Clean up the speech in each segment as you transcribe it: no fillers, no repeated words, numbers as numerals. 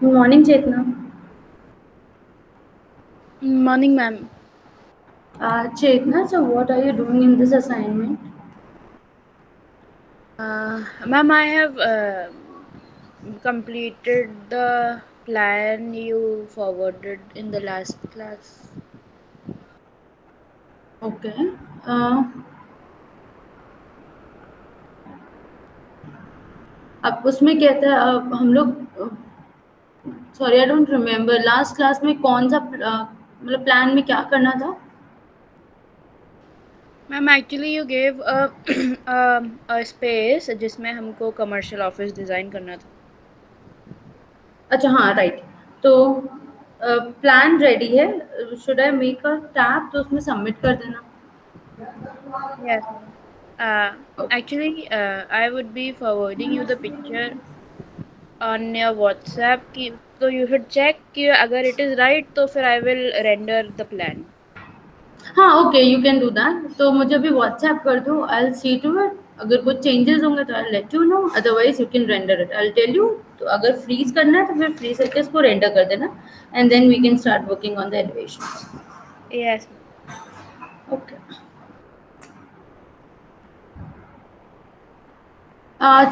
Good morning, Chetna. Morning, ma'am. Chetna, so what are you doing in this assignment? Ma'am, I have completed the plan you forwarded in the last class. Okay. Uh, अब उसमें कहता है हम लोग sorry I don't remember last class में कौन सा मतलब प्लान में क्या करना था. Ma'am, actually you gave a space जिसमें हमको कमर्शियल ऑफिस डिजाइन करना था. अच्छा हाँ राइट. तो प्लान रेडी है. Should I make a tab तो उसमें सबमिट कर देना. Yes, ma'am. Actually, I would be forwarding you the picture on your WhatsApp की तो you should check कि अगर it is right तो फिर I will render the plan. हाँ okay you can do that. तो मुझे अभी व्हाट्सएप कर दो. I will see to it. अगर कुछ चेंजेस होंगे तो I let you know. Otherwise you can render it. I tell you. तो अगर फ्रीज करना है तो फिर फ्रीज करके इसको रेंडर कर देना. And then we can start working on the elevation. Yes. Okay.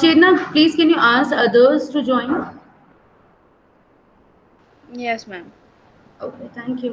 Chetna please can you ask others to join. Yes, ma'am. Okay thank you.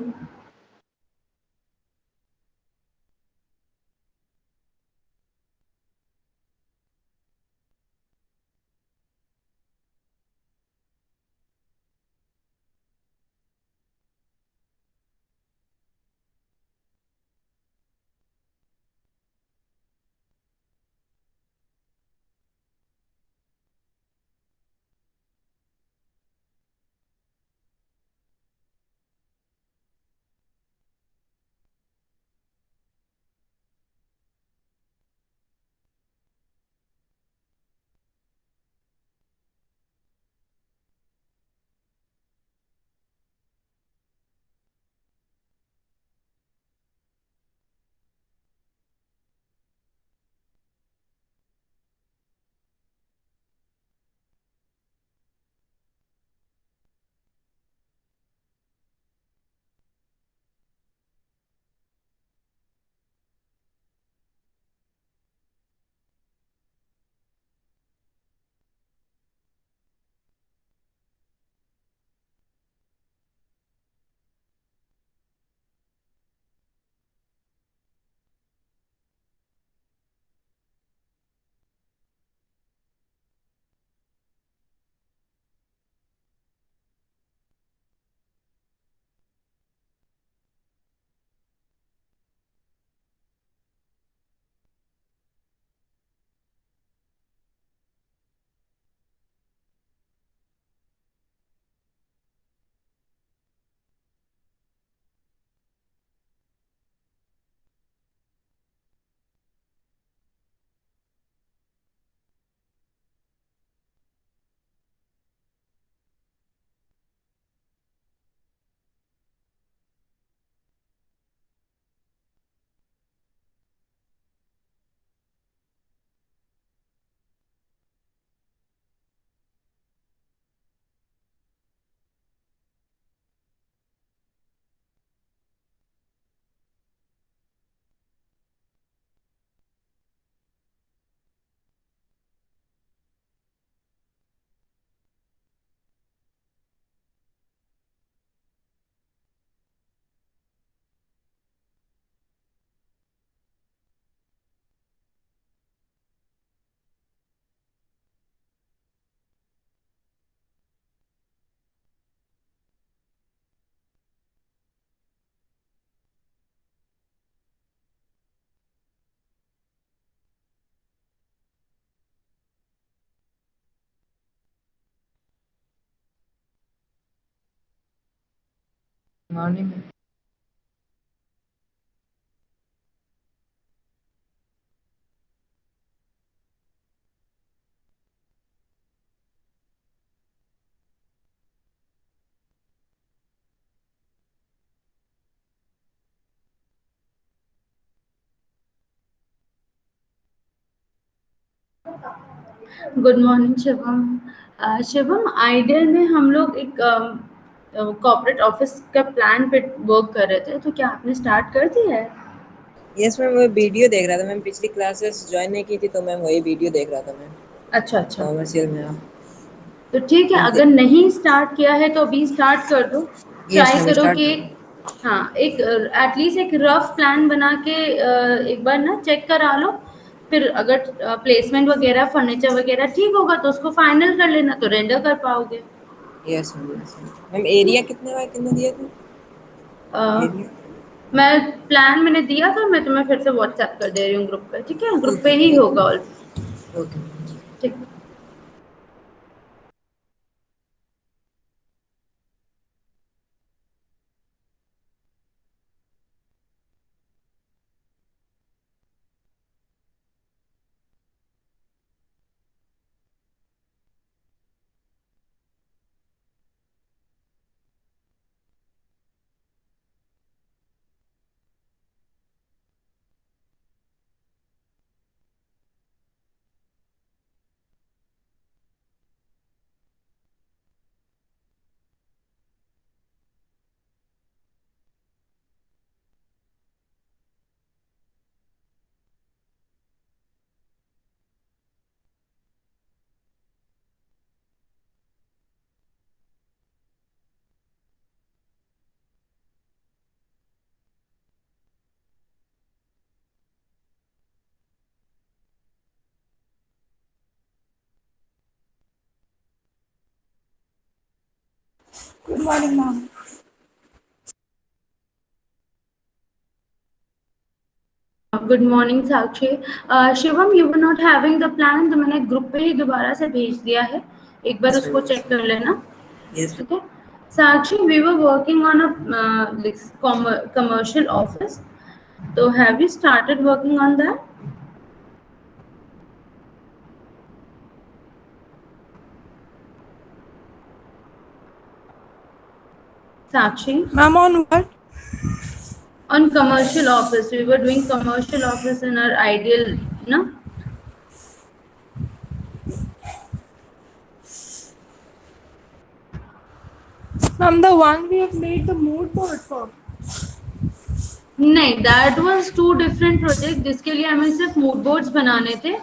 Morning. Good morning Shivam. Shivam, ideal में हम लोग एक कॉर्पोरेट ऑफिस का plan पे work कर रहे थे, तो क्या आपने स्टार्ट कर दिया है? यस मैम, वो वीडियो देख रहा था मैम। पिछली क्लासेस ज्वाइन नहीं की थी तो मैम वही वीडियो देख रहा था मैम। अच्छा अच्छा, कॉमर्शियल में आप तो ठीक है, अगर नहीं स्टार्ट किया है तो अभी स्टार्ट कर दो। यस ट्राई मैम करो स्टार्ट। कि हाँ, एक एटलीस्ट एक रफ प्लान बना के एक बार ना चेक करा लो। फिर अगर प्लेसमेंट वगैरह फर्नीचर वगैरह ठीक होगा तो उसको फाइनल कर लेना, तो रेंडर कर पाओगे। Yes ma'am, yes ma'am. ठीक एरिया है। कितने बाय कितने दिए थे? अ, एरिया। मैं प्लान मैंने दिया था, मैं तुम्हें फिर से व्हाट्सएप कर दे रही हूँ ग्रुप पे। ठीक है, ग्रुप पे ओके ही ओके होगा ऑल। ओके। ठीक। Good morning, ma'am. Good morning Sakshi. Shivam, you were not having the plan, तो मैंने ग्रुप पे ही दोबारा से भेज दिया है, एक बार यस उसको मैम, यस चेक कर लेना। मैम, यस ठीक है। Sakshi, we were working on a commercial office, तो have you started working on that? Sakshi, Ma'am, on what? on commercial office, we were doing commercial office in our ideal, no? Ma'am, the one we have made the mood board for. नहीं, that was two different project जिसके लिए हमें सिर्फ mood boards बनाने थे।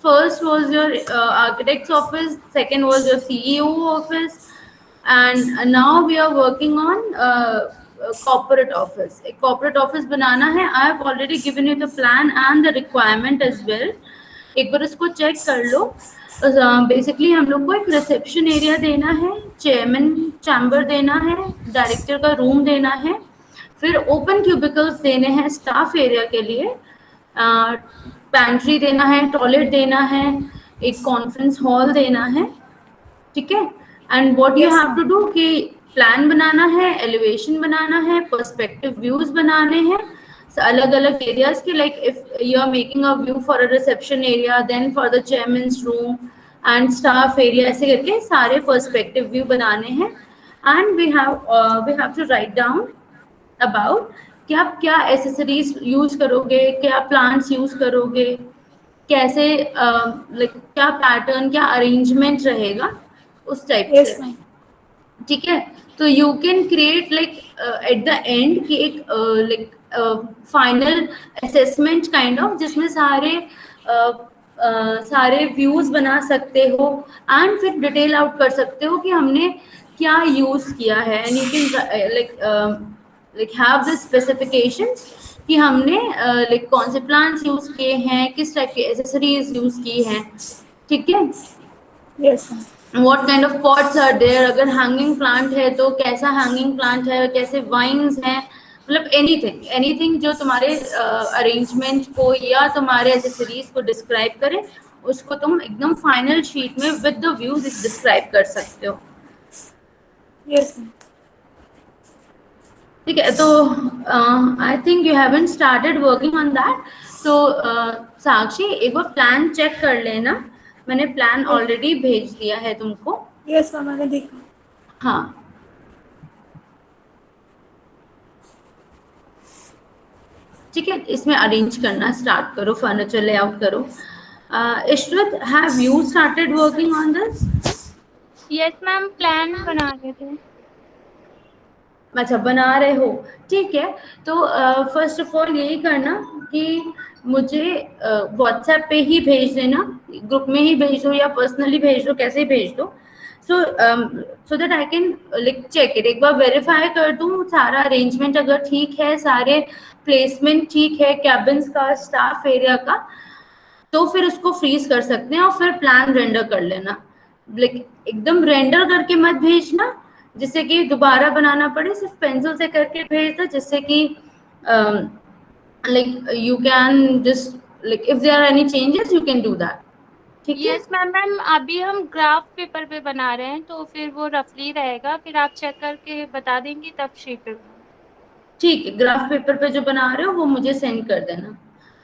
First was your architects office, second was your CEO office, and now we are working on corporate office. एक corporate office बनाना है। I have already given you the plan and the requirement as well. एक बार उसको check कर लो। Basically हम लोग को एक रिसेप्शन एरिया देना है, चेयरमैन चैम्बर देना है, डायरेक्टर का रूम देना है, फिर ओपन क्यूबिकल्स देने हैं स्टाफ एरिया के लिए, पैंट्री देना है, टॉयलेट देना है, एक कॉन्फ्रेंस हॉल देना है। ठीक है। And what you Yes, have to ma'am. Do कि प्लान बनाना है, एलिवेशन बनाना है, पर्सपेक्टिव व्यूज बनाने हैं अलग अलग एरियाज के। Like if you are making a view for a reception area, then for the chairman's room and staff area, ऐसे करके सारे पर्सपेक्टिव व्यू बनाने हैं। And we have to write down about कि आप क्या एसेसरीज यूज करोगे, क्या प्लांट्स यूज करोगे, कैसे लाइक क्या पैटर्न, क्या अरेंजमेंट रहेगा, उस टाइप से। Yes, ma'am. ठीक है। तो you can create like at the end कि एक like final assessment kind of, जिसमें सारे व्यूज बना सकते हो एंड फिर डिटेल आउट कर सकते हो कि हमने क्या यूज किया है। And you can like have the specifications कि हमने लाइक कौन से प्लांट्स यूज किए हैं, किस टाइप की एसेसरीज यूज की हैं। ठीक है। Yes, ma'am. What kind of pots are there, अगर हैंगिंग प्लांट है तो कैसा हैंगिंग प्लांट है, कैसे वाइन्स हैं, मतलब एनीथिंग एनीथिंग जो तुम्हारे अरेंजमेंट को या तुम्हारे एसेसरीज को डिस्क्राइब करे, उसको तुम एकदम फाइनल शीट में विद द व्यूज डिस्क्राइब कर सकते हो। Yes, ma'am. ठीक है। तो I think you haven't started working on that. तो साक्षी, एक बार प्लान चेक कर लेना, मैंने प्लान Yes, ऑलरेडी भेज दिया है तुमको। yes, ma'am. मैंने देखा. हाँ। ठीक है, इसमें अरेंज करना स्टार्ट करो, फर्नीचर लेआउट करो। Ishrat, have you started working on this? Yes ma'am, plan बना रहे थे। अच्छा, बना रहे हो, ठीक है। तो फर्स्ट ऑफ ऑल यही करना कि मुझे व्हाट्सएप पे ही भेज देना, ग्रुप में ही भेज दो या पर्सनली भेज दो, कैसे ही भेज दो। So that I can like check it, एक बार वेरीफाई कर दूं सारा अरेंजमेंट अगर ठीक है, सारे प्लेसमेंट ठीक है, कैबिन्स का, स्टाफ एरिया का, तो फिर उसको फ्रीज कर सकते हैं और फिर प्लान रेंडर कर लेना। लाइक एकदम रेंडर करके मत भेजना जिससे कि दोबारा बनाना पड़े, सिर्फ पेंसिल से करके भेज दो जिससे कि like you can just like if there are any changes you can do that, ठीक है। Yes ma'am. मैम अभी हम ग्राफ पेपर पे बना रहे हैं तो फिर वो रफली रहेगा, फिर आप चेक करके बता देंगी तब शीट पे। ठीक है, ग्राफ पेपर पे जो बना रहे हो वो मुझे सेंड कर देना।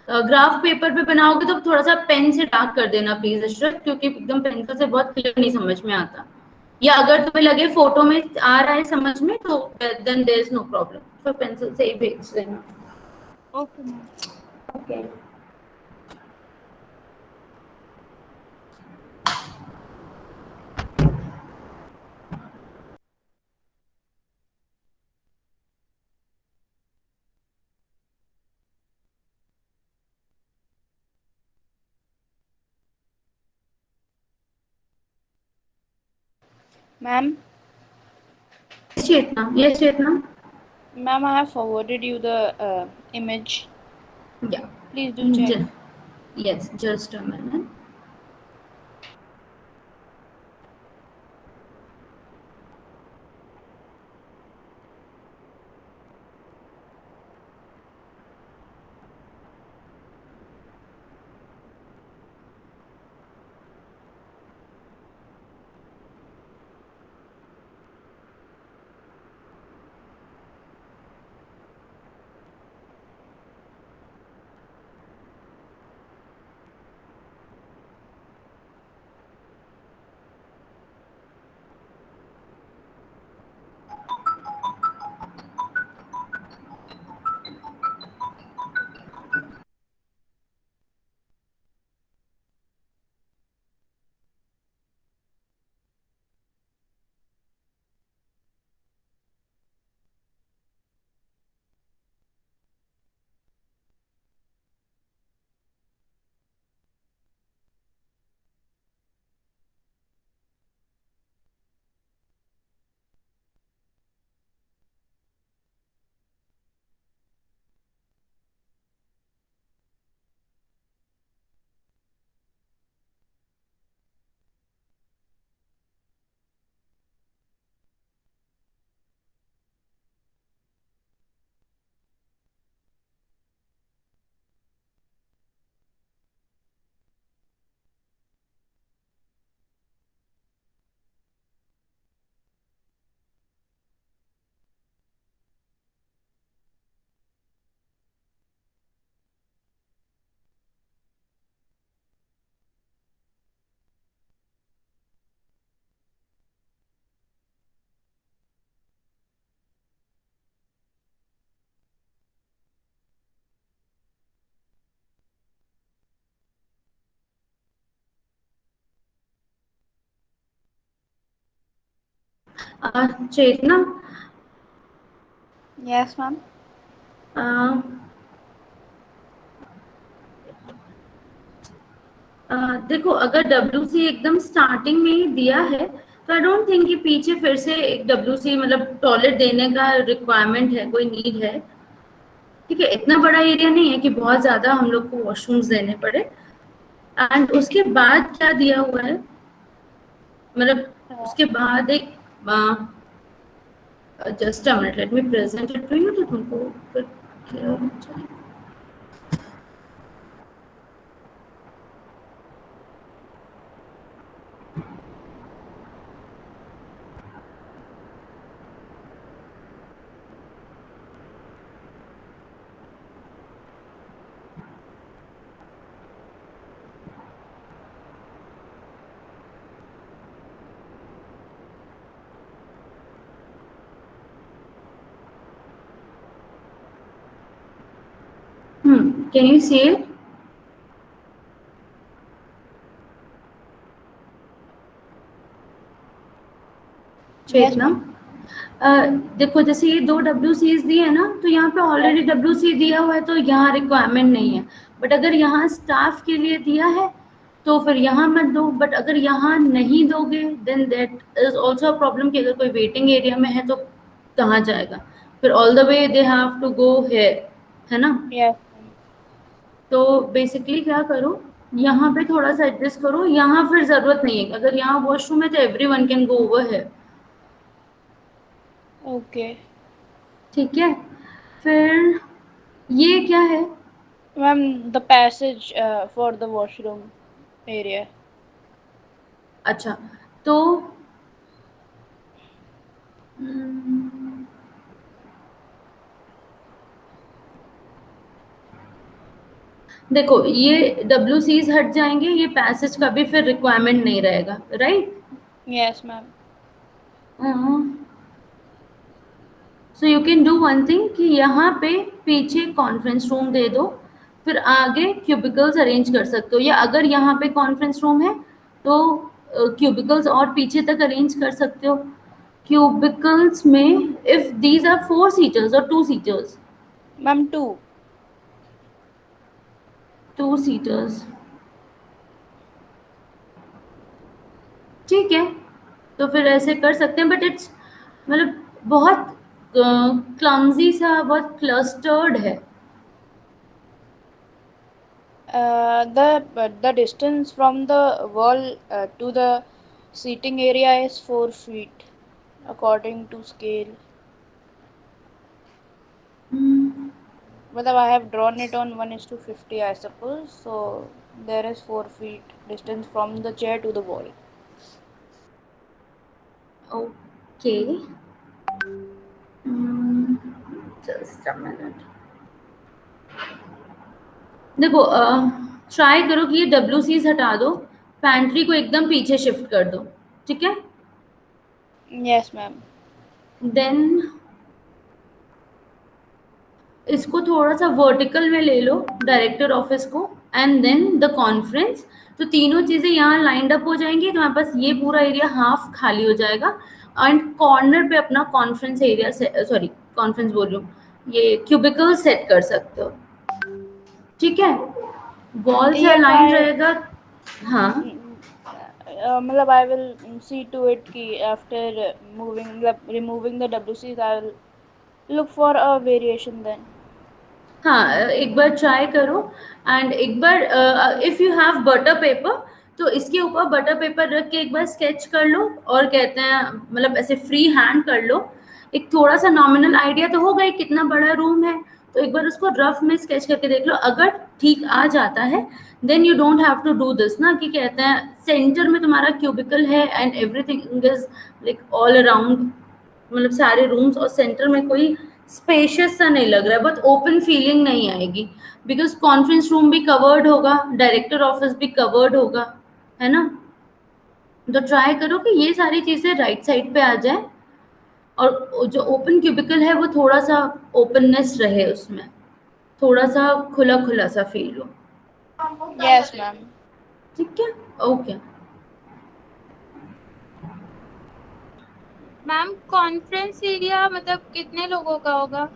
ग्राफ पेपर पे बनाओगे तो थोड़ा सा पेन से डार्क कर देना प्लीज अशरफ, क्योंकि एकदम पेंसिल से बहुत क्लियर नहीं समझ में आता। या अगर तुम्हें लगे फोटो में आ रहा है समझ में तो then there is no problem, फिर पेंसिल से ही भेज देना। Okay ma'am. Okay. Ma'am Chetna, ये Chetna. Ma'am I have forwarded you the image, yeah please do check. Yes, just a minute. Chetna, yes ma'am. देखो अगर WC एकदम स्टार्टिंग में ही दिया है तो आई डोंट थिंक कि पीछे फिर से एक WC मतलब टॉयलेट देने का रिक्वायरमेंट है, कोई नीड है, ठीक है। इतना बड़ा एरिया नहीं है कि बहुत ज्यादा हम लोग को वॉशरूम्स देने पड़े। एंड उसके बाद क्या दिया हुआ है, मतलब उसके बाद एक just a minute, let me present it to you तो तुमको फिर clear हो जाएगा। Can you see it? Chetna, ma'am. देखो जैसे ये 2 WCs दिए है ना, तो यहाँ पे ऑलरेडी WC दिया हुआ है तो यहाँ रिक्वायरमेंट नहीं है, बट अगर यहाँ स्टाफ के लिए दिया है तो फिर यहाँ मत दो, बट अगर यहाँ नहीं दोगे then that is also a problem कि अगर कोई वेटिंग एरिया में है तो कहाँ जाएगा, फिर all the way they have to go here, है ना। Yes, ma'am. तो बेसिकली क्या करो, यहाँ पे थोड़ा सा एडजस्ट करो, यहाँ फिर जरूरत नहीं है, अगर यहाँ वॉशरूम है तो एवरीवन कैन गो ओवर है, Okay. ठीक है। फिर ये क्या है, Ma'am, the passage for the washroom area. अच्छा तो हम्म, देखो ये WCs हट जाएंगे, ये पैसेज का भी फिर रिक्वायरमेंट नहीं रहेगा, right. Yes, ma'am. So you can do one thing कि यहाँ पे पीछे कॉन्फ्रेंस रूम दे दो, फिर आगे क्यूबिकल्स अरेंज कर सकते हो, या अगर यहाँ पे कॉन्फ्रेंस रूम है तो क्यूबिकल्स और पीछे तक अरेंज कर सकते हो। क्यूबिकल्स में इफ दीज आर 4 सीटर्स और 2 सीटर्स, Ma'am, 2. 2 सीटर्स, ठीक है, तो फिर ऐसे कर सकते हैं, बट इट्स मतलब बहुत क्लमजी सा, बहुत क्लस्टर्ड है। The distance from the wall to the seating area is 4 feet according to scale. Well, I have drawn it on 1:50, I suppose. So there is 4 feet distance from the chair to the wall. Okay, just a minute, देखो try करो कि ये WCs हटा दो, pantry को एकदम पीछे shift कर दो, ठीक है। Yes, ma'am. देन इसको थोड़ा सा वर्टिकल में ले लो, डायरेक्टर ऑफिस को एंड देन द कॉन्फ्रेंस, तो तीनों चीजें यहाँ लाइंड अप हो जाएंगी, तुम्हारे पास ये पूरा एरिया हाफ खाली हो जाएगा, एंड कॉर्नर पे अपना कॉन्फ्रेंस एरिया से, सॉरी कॉन्फ्रेंस बोल रही हूँ, ये क्यूबिकल सेट कर सकते हो, ठीक है। वॉल से Yes, अलाइन रहेगा, हाँ मतलब I will see to it कि after removing the WCs, I will look for a variation then. हाँ, एक बार ट्राई करो, एंड एक बार if you have butter paper तो इसके ऊपर बटर पेपर रख के एक बार स्केच कर लो, और कहते हैं मतलब ऐसे फ्री हैंड कर लो, एक थोड़ा सा नॉमिनल आइडिया तो होगा ही कितना बड़ा रूम है, तो एक बार उसको रफ में स्केच करके देख लो, अगर ठीक आ जाता है then you don't have to do this ना, कि कहते हैं सेंटर में तुम्हारा क्यूबिकल है and everything is like all around, मतलब सारे रूम्स और सेंटर में कोई स्पेशियस सा नहीं लग रहा है, बहुत ओपन फीलिंग नहीं आएगी, बिकॉज कॉन्फ्रेंस रूम भी कवर्ड होगा, डायरेक्टर ऑफिस भी कवर्ड होगा, है ना। तो ट्राई करो कि ये सारी चीजें राइट साइड पे आ जाए, और जो ओपन क्यूबिकल है वो थोड़ा सा ओपननेस रहे, उसमें थोड़ा सा खुला खुला सा फील हो, Yes, ma'am. ठीक है, ओके। मैम कॉन्फ्रेंस एरिया मतलब कितने लोगों का होगा,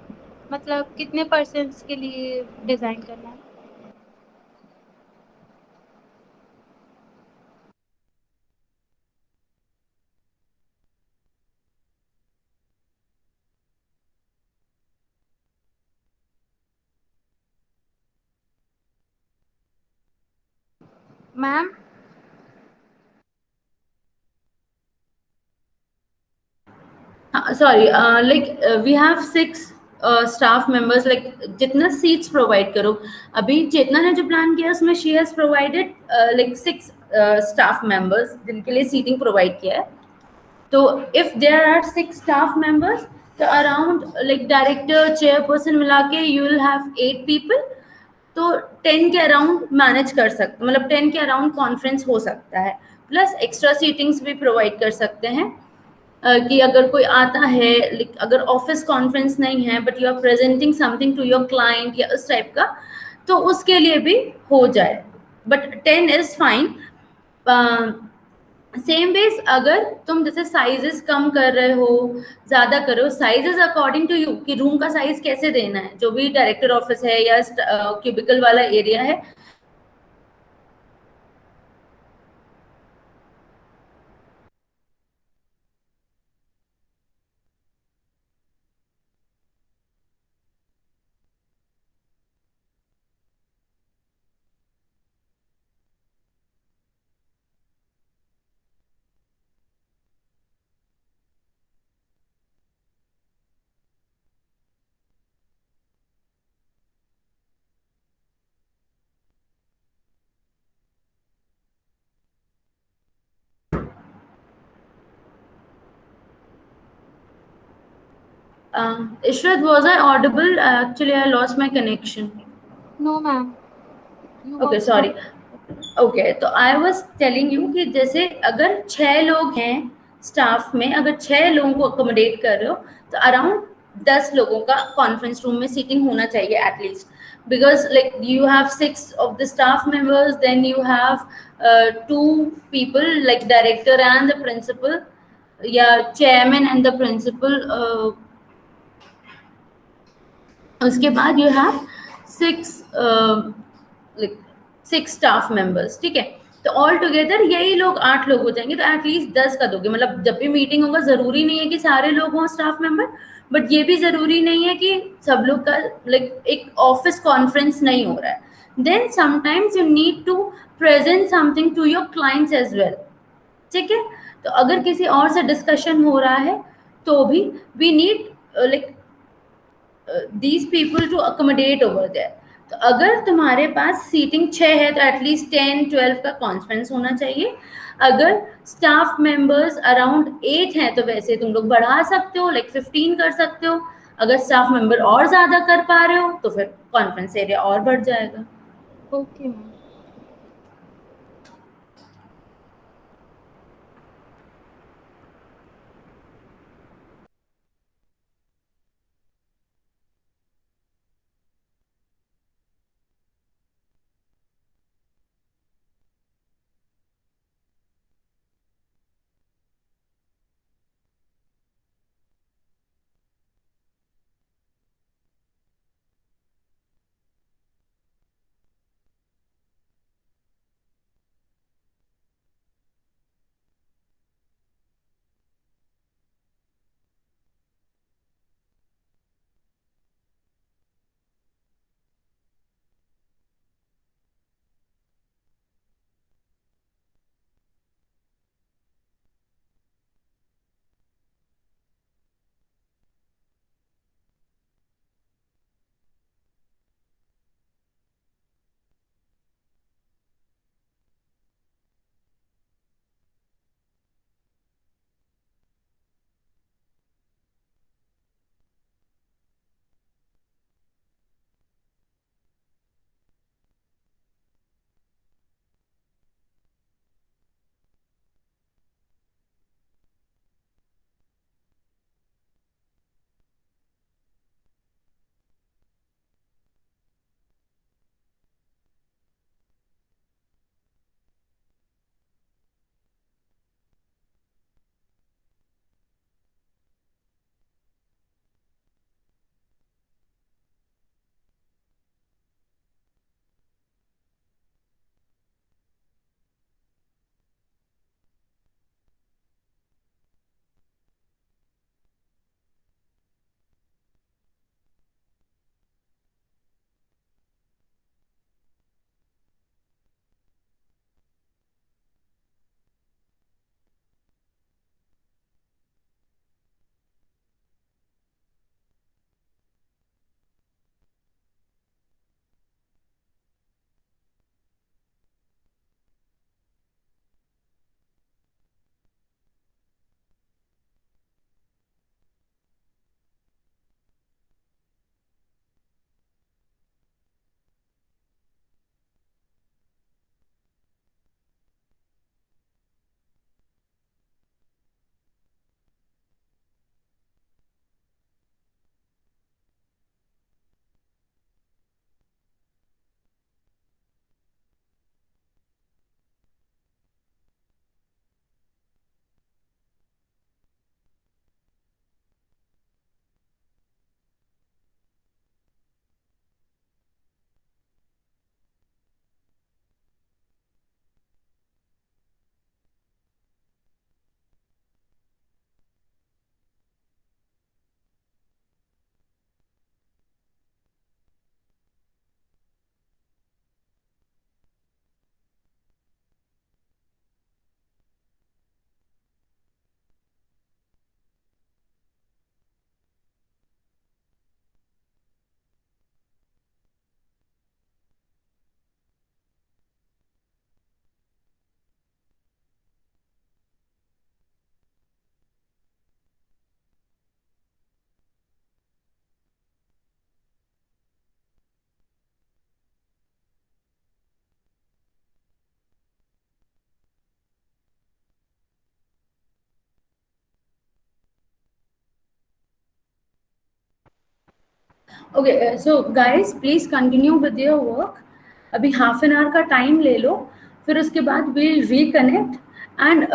मतलब कितने पर्सन्स के लिए डिजाइन करना है। Ma'am sorry, like we have 6 staff members, like जितना सीट्स प्रोवाइड करो, अभी चेतना ने जो प्लान किया उसमें she has provided like 6 staff members जिनके लिए सीटिंग प्रोवाइड किया है, तो if there are 6 staff members तो अराउंड लाइक डायरेक्टर चेयरपर्सन मिला के यू विल हैव 8 पीपल, तो 10 के अराउंड मैनेज कर सकते, मतलब 10 के अराउंड कॉन्फ्रेंस हो सकता है, प्लस एक्स्ट्रा सीटिंग्स भी प्रोवाइड कर सकते हैं, कि अगर कोई आता है, अगर ऑफिस कॉन्फ्रेंस नहीं है but you are presenting something to your client या उस टाइप का, तो उसके लिए भी हो जाए, but 10 is fine. Same ways अगर तुम जैसे साइजेस कम कर रहे हो, ज्यादा कर रहे हो, साइजेस अकॉर्डिंग टू यू कि रूम का साइज कैसे देना है, जो भी डायरेक्टर ऑफिस है या क्यूबिकल वाला एरिया है, Ishrat, was I audible? Actually, I lost my connection. No, ma'am. You Okay, was sorry. Okay, तो आई वॉज टेलिंग यू कि जैसे अगर 6 लोग हैं स्टाफ में, अगर 6 लोगों को अकोमोडेट कर रहे हो, तो अराउंड 10 लोगों का कॉन्फ्रेंस रूम में सीटिंग होना चाहिए at least, because like you have 6 of the staff members, then you have 2 people like director and the principal या चेयरमैन एंड द प्रिंसिपल, उसके बाद यू हैव 6 स्टाफ मेंबर्स, ठीक है। तो ऑल टुगेदर यही लोग 8 लोग हो जाएंगे, तो एटलीस्ट 10 का दोगे, मतलब जब भी मीटिंग होगा जरूरी नहीं है कि सारे लोग हों स्टाफ मेंबर, बट ये भी जरूरी नहीं है कि सब लोग का लाइक एक ऑफिस कॉन्फ्रेंस नहीं हो रहा है, then sometimes you need to present something to your clients as well, ठीक है। तो अगर किसी और से डिस्कशन हो रहा है तो भी we need like these people to accommodate over there. तो अगर तुम्हारे पास सीटिंग 6 है तो एटलीस्ट 10-12 का कॉन्फ्रेंस होना चाहिए। अगर स्टाफ मेंबर्स अराउंड 8 हैं तो वैसे तुम लोग बढ़ा सकते हो, लाइक 15 कर सकते हो। अगर स्टाफ मेंबर और ज़्यादा कर पा रहे हो तो फिर कॉन्फ्रेंस एरिया और बढ़ जाएगा। okay, ma'am. Okay, so guys please continue with your work. अभी half an hour का time ले लो, फिर उसके बाद we'll reconnect and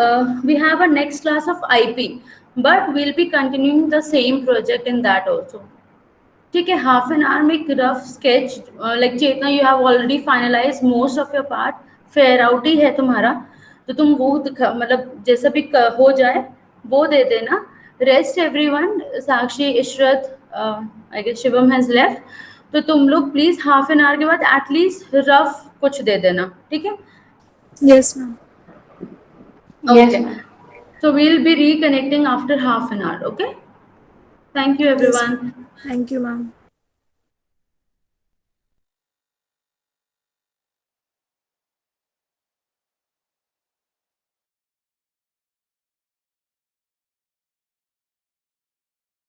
we have a next class of IP, but we'll be continuing the same project in that also. ठीक है, half an hour में एक rough sketch, like Chetna you have already finalize most of your part, fair out ही है तुम्हारा, तो तुम वो मतलब जैसा भी हो जाए वो दे देना. Rest everyone, Sakshi, Ishrat, I guess Shivam has left, तो तुम लोग प्लीज हाफ एन आवर के बाद एटलीस्ट रफ कुछ दे देना, ठीक है? Yes, ma'am. Okay. So we'll be reconnecting after half an hour, okay? Thank you everyone. Thank you, ma'am.